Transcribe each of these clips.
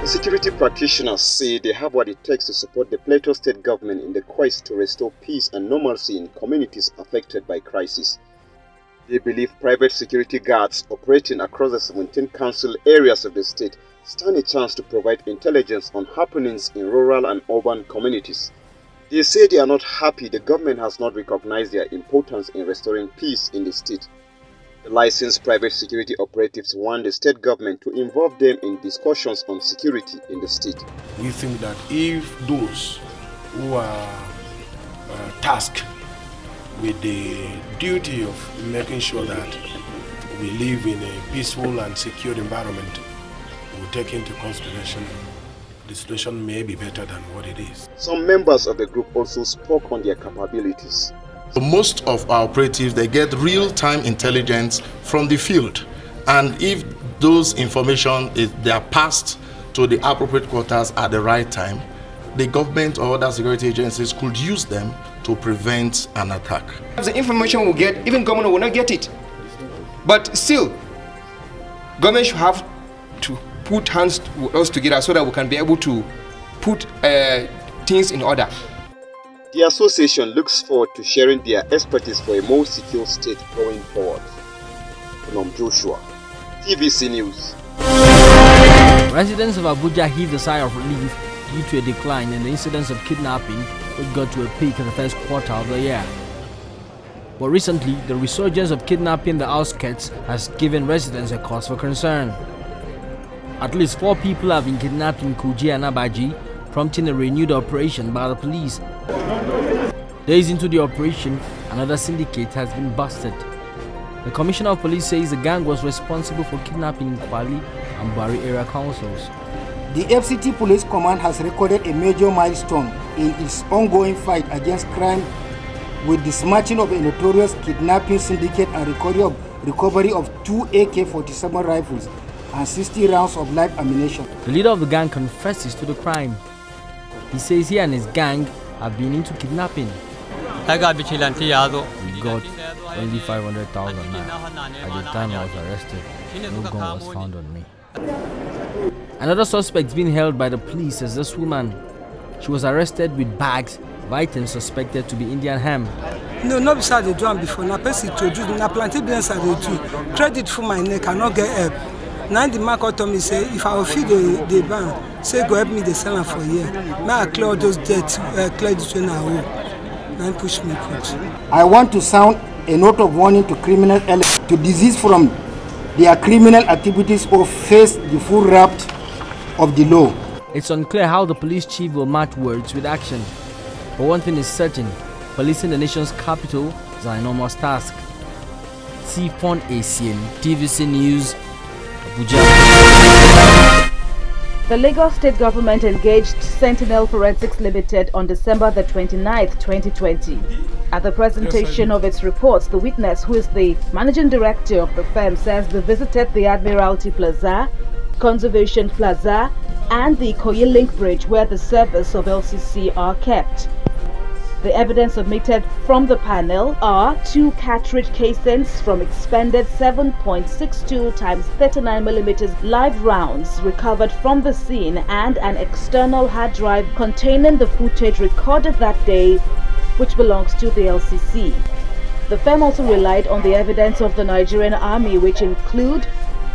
The security practitioners say they have what it takes to support the Plateau State government in the quest to restore peace and normalcy in communities affected by crisis. They believe private security guards operating across the 17 council areas of the state stand a chance to provide intelligence on happenings in rural and urban communities. They say they are not happy the government has not recognized their importance in restoring peace in the state. The licensed private security operatives want the state government to involve them in discussions on security in the state. We think that if those who are tasked with the duty of making sure that we live in a peaceful and secure environment will take into consideration, the situation may be better than what it is. Some members of the group also spoke on their capabilities. Most of our operatives, they get real-time intelligence from the field, and if those information they are passed to the appropriate quarters at the right time, the government or other security agencies could use them to prevent an attack. The information we get, even government will not get it. But still, government should have to put hands with us together so that we can be able to put things in order. The association looks forward to sharing their expertise for a more secure state going forward. From Joshua, TVC News. Residents of Abuja heaved a sigh of relief due to a decline in the incidents of kidnapping, which got to a peak in the first quarter of the year. But recently, the resurgence of kidnapping in the outskirts has given residents a cause for concern. At least 4 people have been kidnapped in Kuje and Abaji, prompting a renewed operation by the police. Days into the operation, another syndicate has been busted. The Commissioner of Police says the gang was responsible for kidnapping in Kwali and Bari area councils. The FCT Police Command has recorded a major milestone in its ongoing fight against crime with the smashing of a notorious kidnapping syndicate and recovery of 2 AK-47 rifles and 60 rounds of live ammunition. The leader of the gang confesses to the crime. He says he and his gang have been into kidnapping. We got only 500,000 naira. At the time I was arrested, no gun was found on me. Another suspect being held by the police is this woman. She was arrested with bags of items suspected to be Indian ham. No, not beside the drum before. Na person introduced na plantain beans I dey do. Credit for my neck, I not get help. Now the market told me say if I will feed the bank, say go help me the seller for a year. May I clear those debts, clear the train I owe. Now push me put. I want to sound a note of warning to criminal elements to desist from their criminal activities or face the full wrath of the law. It's unclear how the police chief will match words with action. But one thing is certain, policing the nation's capital is an enormous task. Sifon Asian, TVC News, Abuja. The Lagos State government engaged Sentinel Forensics Limited on December the 29th, 2020. At the presentation of its reports, the witness, who is the managing director of the firm, says they visited the Admiralty Plaza, Conservation Plaza, and the Ikoyi Link Bridge, where the servers of LCC are kept. The evidence submitted from the panel are 2 cartridge casings from expended 7.62 x 39mm live rounds recovered from the scene and an external hard drive containing the footage recorded that day, which belongs to the LCC. The firm also relied on the evidence of the Nigerian Army, which include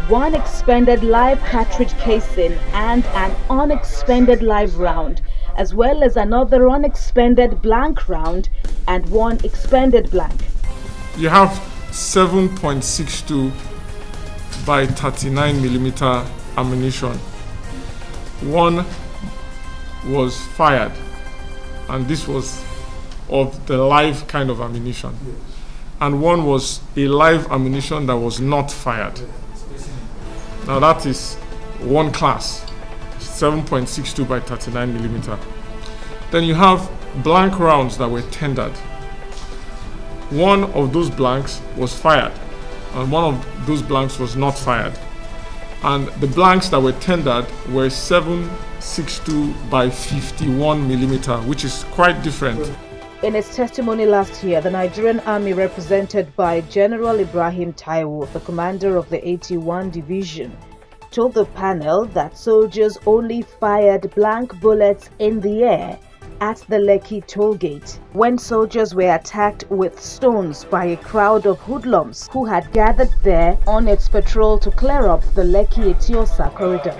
1 expended live cartridge casing and an unexpended live round, as well as another unexpended blank round and 1 expended blank. You have 7.62 by 39mm ammunition. 1 was fired, and this was of the live kind of ammunition, and 1 was a live ammunition that was not fired. Now that is 1 class, 7.62 by 39mm. Then you have blank rounds that were tendered. 1 of those blanks was fired, and 1 of those blanks was not fired. And the blanks that were tendered were 7.62 by 51mm, which is quite different. In its testimony last year, the Nigerian Army, represented by General Ibrahim Taiwo, the commander of the 81 Division, told the panel that soldiers only fired blank bullets in the air at the Lekki toll gate when soldiers were attacked with stones by a crowd of hoodlums who had gathered there on its patrol to clear up the Lekki-Etiosa corridor.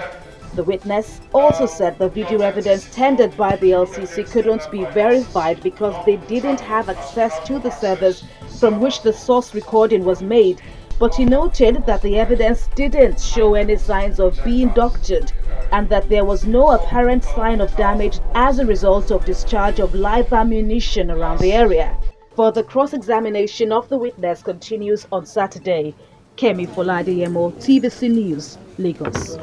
The witness also said the video evidence tendered by the LCC couldn't be verified because they didn't have access to the servers from which the source recording was made, but he noted that the evidence didn't show any signs of being doctored and that there was no apparent sign of damage as a result of discharge of live ammunition around the area. Further cross-examination of the witness continues on Saturday. Kemi Foladeyemo, TVC News, Lagos.